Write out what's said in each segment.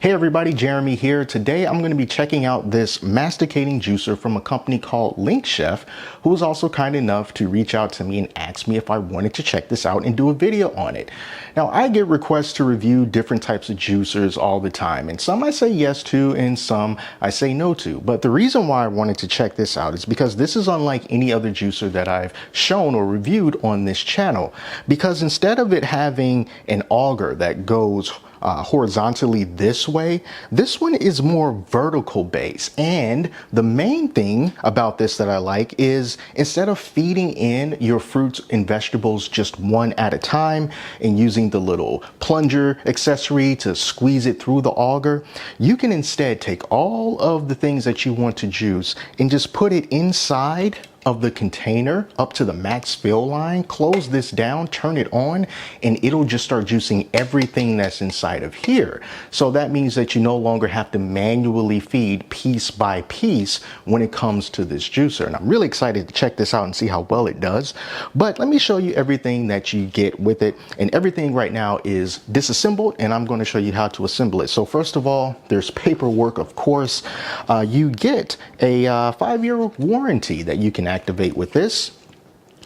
Hey everybody, Jeremy here. Today I'm going to be checking out this masticating juicer from a company called LinkChef, who was also kind enough to reach out to me and ask me if I wanted to check this out and do a video on it. Now, I get requests to review different types of juicers all the time, and some I say yes to and some I say no to. But the reason why I wanted to check this out is because this is unlike any other juicer that I've shown or reviewed on this channel, because instead of it having an auger that goes horizontally this way, this one is more vertical based. And the main thing about this that I like is instead of feeding in your fruits and vegetables just one at a time and using the little plunger accessory to squeeze it through the auger, you can instead take all of the things that you want to juice and just put it inside of the container up to the max fill line, close this down, turn it on, and it'll just start juicing everything that's inside of here. So that means that you no longer have to manually feed piece by piece when it comes to this juicer. And I'm really excited to check this out and see how well it does. But let me show you everything that you get with it. And everything right now is disassembled, and I'm going to show you how to assemble it. So first of all, there's paperwork, of course. You get a 5-year warranty that you can activate with this.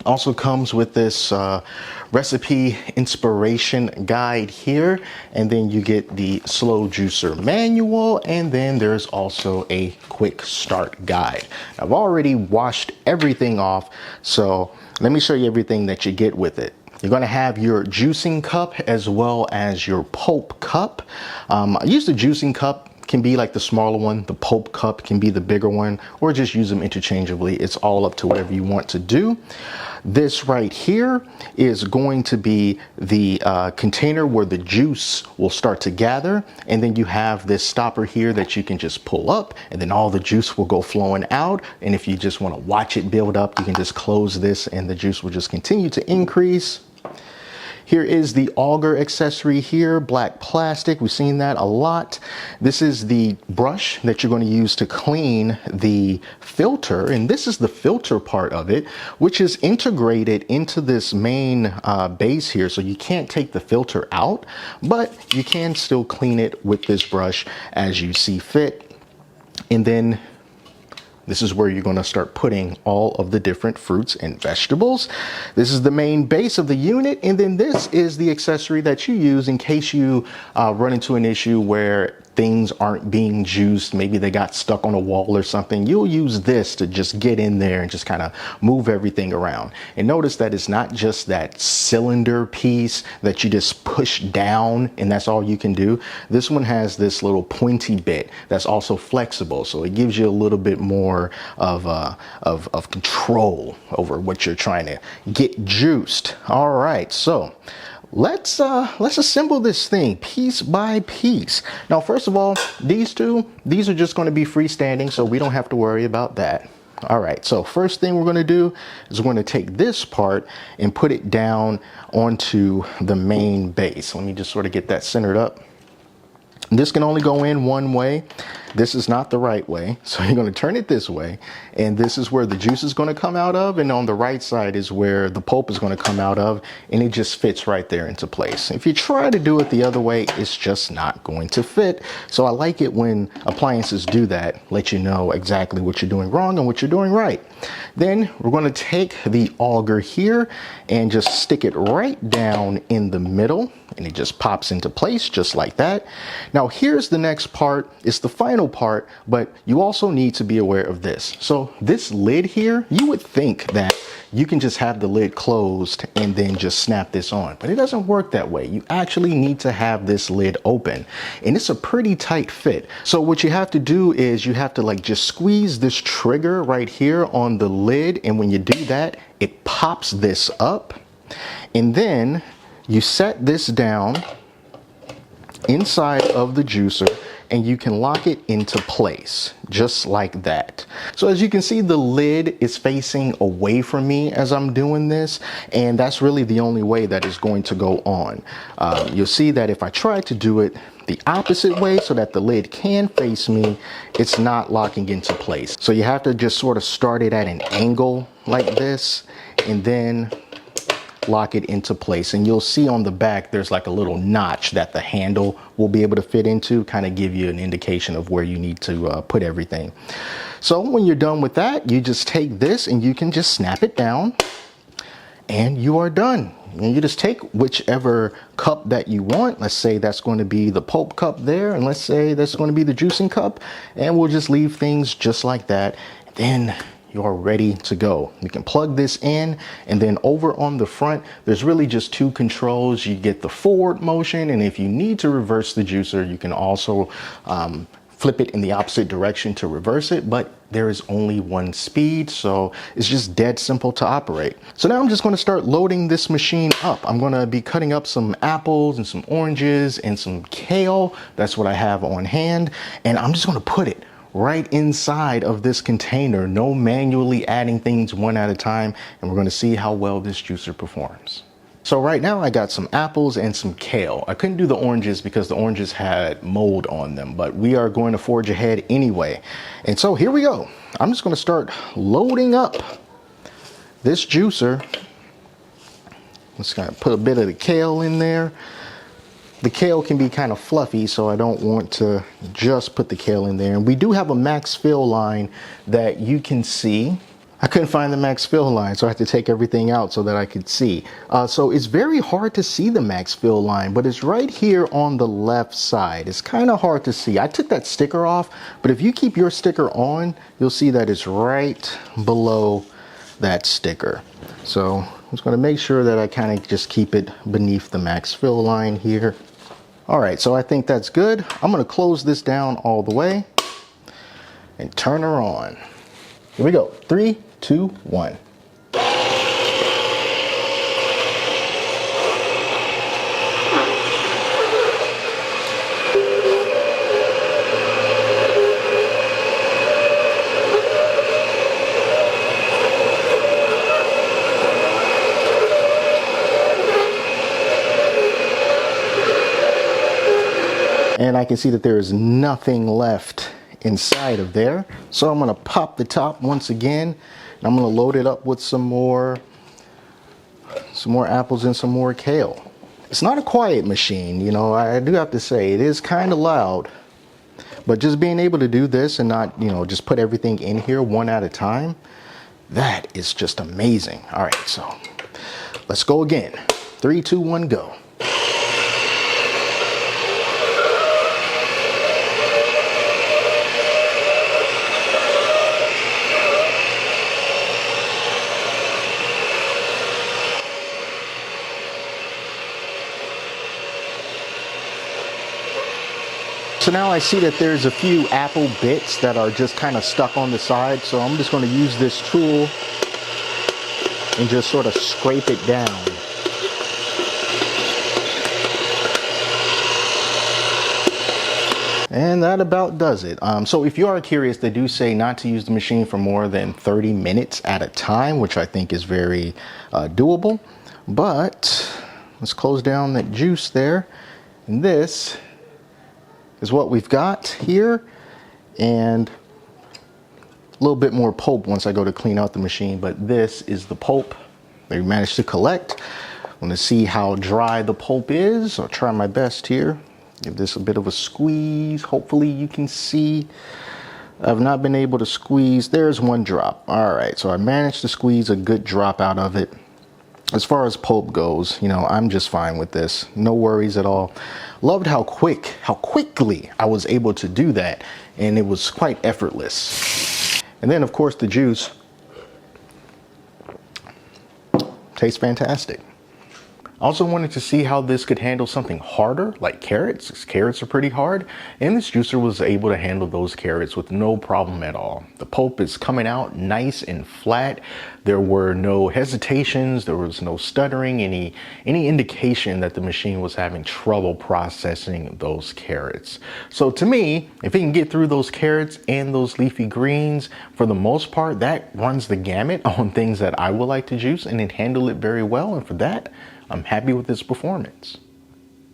Also comes with this recipe inspiration guide here, and then you get the slow juicer manual, and then there's also a quick start guide. I've already washed everything off, so let me show you everything that you get with it. You're going to have your juicing cup as well as your pulp cup. I use the juicing cup, can be like the smaller one. The pulp cup can be the bigger one, or just use them interchangeably. It's all up to whatever you want to do. This right here is going to be the container where the juice will start to gather, and then you have this stopper here that you can just pull up, and then all the juice will go flowing out. And if you just want to watch it build up, you can just close this and the juice will just continue to increase. Here is the auger accessory here, black plastic. We've seen that a lot. This is the brush that you're going to use to clean the filter. And this is the filter part of it, which is integrated into this main base here. So you can't take the filter out, but you can still clean it with this brush as you see fit. And then this is where you're going to start putting all of the different fruits and vegetables. This is the main base of the unit, and then this is the accessory that you use in case you run into an issue where things aren't being juiced. Maybe they got stuck on a wall or something. You'll use this to just get in there and just kind of move everything around. And notice that it's not just that cylinder piece that you just push down and that's all you can do. This one has this little pointy bit that's also flexible, so it gives you a little bit more of control over what you're trying to get juiced. All right, so let's assemble this thing piece by piece. Now, first of all, these are just going to be freestanding, so we don't have to worry about that. All right, so first thing we're going to do is we're going to take this part and put it down onto the main base. Let me just sort of get that centered up. This can only go in one way. This is not the right way. So you're going to turn it this way. And this is where the juice is going to come out of. And on the right side is where the pulp is going to come out of. And it just fits right there into place. If you try to do it the other way, it's just not going to fit. So I like it when appliances do that, let you know exactly what you're doing wrong and what you're doing right. Then we're going to take the auger here and just stick it right down in the middle. And it just pops into place just like that. Now here's the next part. It's the final part, but you also need to be aware of this. So this lid here, you would think that you can just have the lid closed and then just snap this on, but it doesn't work that way. You actually need to have this lid open, and it's a pretty tight fit. So what you have to do is you have to like just squeeze this trigger right here on the lid, and when you do that, it pops this up, and then you set this down inside of the juicer and you can lock it into place just like that. So as you can see, the lid is facing away from me as I'm doing this, and that's really the only way that is going to go on. You'll see that if I try to do it the opposite way so that the lid can face me, it's not locking into place. So you have to just sort of start it at an angle like this and then lock it into place. And you'll see on the back, there's like a little notch that the handle will be able to fit into, kind of give you an indication of where you need to put everything. So when you're done with that, you just take this and you can just snap it down and you are done. And you just take whichever cup that you want. Let's say that's going to be the pulp cup there, and let's say that's going to be the juicing cup, and we'll just leave things just like that. Then you're ready to go. You can plug this in, and then over on the front, there's really just two controls. You get the forward motion, and if you need to reverse the juicer, you can also flip it in the opposite direction to reverse it, but there is only one speed, so it's just dead simple to operate. So now I'm just going to start loading this machine up. I'm going to be cutting up some apples and some oranges and some kale. That's what I have on hand, and I'm just going to put it right inside of this container, no manually adding things one at a time, and we're going to see how well this juicer performs. So right now I got some apples and some kale. I couldn't do the oranges because the oranges had mold on them, but we are going to forge ahead anyway. And so here we go. I'm just going to start loading up this juicer. Let's kind of put a bit of the kale in there. The kale can be kind of fluffy, so I don't want to just put the kale in there. And we do have a max fill line that you can see. I couldn't find the max fill line, so I had to take everything out so that I could see. So it's very hard to see the max fill line, but it's right here on the left side. It's kind of hard to see. I took that sticker off, but if you keep your sticker on, you'll see that it's right below that sticker. So I'm just going to make sure that I kind of just keep it beneath the max fill line here. All right, so I think that's good. I'm going to close this down all the way and turn her on. Here we go. 3, 2, 1. And I can see that there is nothing left inside of there. So I'm going to pop the top once again, and I'm going to load it up with some more apples and some more kale. It's not a quiet machine, you know, I do have to say it is kind of loud, but just being able to do this and not, you know, just put everything in here one at a time, that is just amazing. All right, so let's go again. 3, 2, 1, go. So now I see that there's a few apple bits that are just kind of stuck on the side. So I'm just going to use this tool and just sort of scrape it down. And that about does it. So if you are curious, they do say not to use the machine for more than 30 minutes at a time, which I think is very doable. But let's close down that juice there. And this is what we've got here, and a little bit more pulp once I go to clean out the machine, but this is the pulp that we managed to collect. I want to see how dry the pulp is. I'll try my best here. Give this a bit of a squeeze. Hopefully you can see. I've not been able to squeeze. There's one drop. All right, so I managed to squeeze a good drop out of it. As far as pulp goes, you know, I'm just fine with this. No worries at all. Loved how quickly I was able to do that, and it was quite effortless. And then, of course, the juice tastes fantastic. I also wanted to see how this could handle something harder, like carrots, because carrots are pretty hard, and this juicer was able to handle those carrots with no problem at all. The pulp is coming out nice and flat. There were no hesitations, there was no stuttering, any indication that the machine was having trouble processing those carrots. So to me, if it can get through those carrots and those leafy greens, for the most part, that runs the gamut on things that I would like to juice, and it handled it very well, and for that, I'm happy with its performance.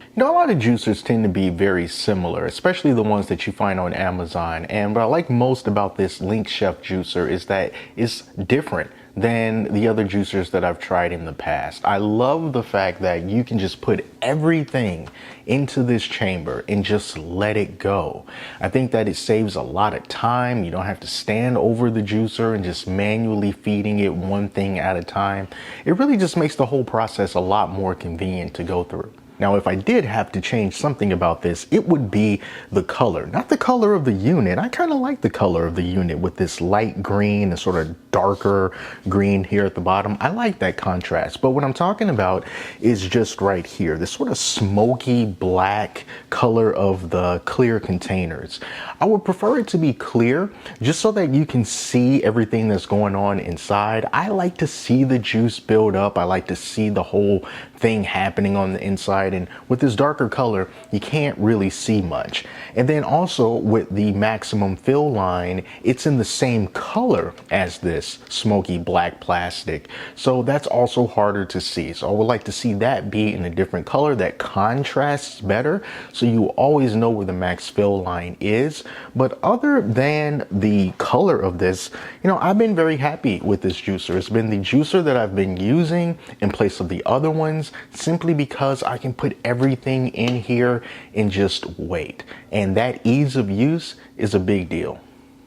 You know, a lot of juicers tend to be very similar, especially the ones that you find on Amazon. And what I like most about this LinkChef juicer is that it's different than the other juicers that I've tried in the past. I love the fact that you can just put everything into this chamber and just let it go. I think that it saves a lot of time. You don't have to stand over the juicer and just manually feeding it one thing at a time. It really just makes the whole process a lot more convenient to go through. Now, if I did have to change something about this, it would be the color, not the color of the unit. I kind of like the color of the unit with this light green and sort of darker green here at the bottom. I like that contrast, but what I'm talking about is just right here, this sort of smoky black color of the clear containers. I would prefer it to be clear just so that you can see everything that's going on inside. I like to see the juice build up. I like to see the whole thing happening on the inside, and with this darker color you can't really see much. And then also with the maximum fill line, it's in the same color as this smoky black plastic, so that's also harder to see. So I would like to see that be in a different color that contrasts better, so you always know where the max fill line is. But other than the color of this, I've been very happy with this juicer. It's been the juicer that I've been using in place of the other ones, simply because I can put everything in here and just wait. And that ease of use is a big deal.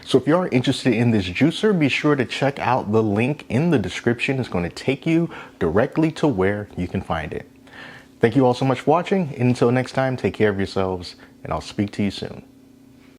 So if you are interested in this juicer, be sure to check out the link in the description. It's going to take you directly to where you can find it. Thank you all so much for watching. And until next time, take care of yourselves, and I'll speak to you soon.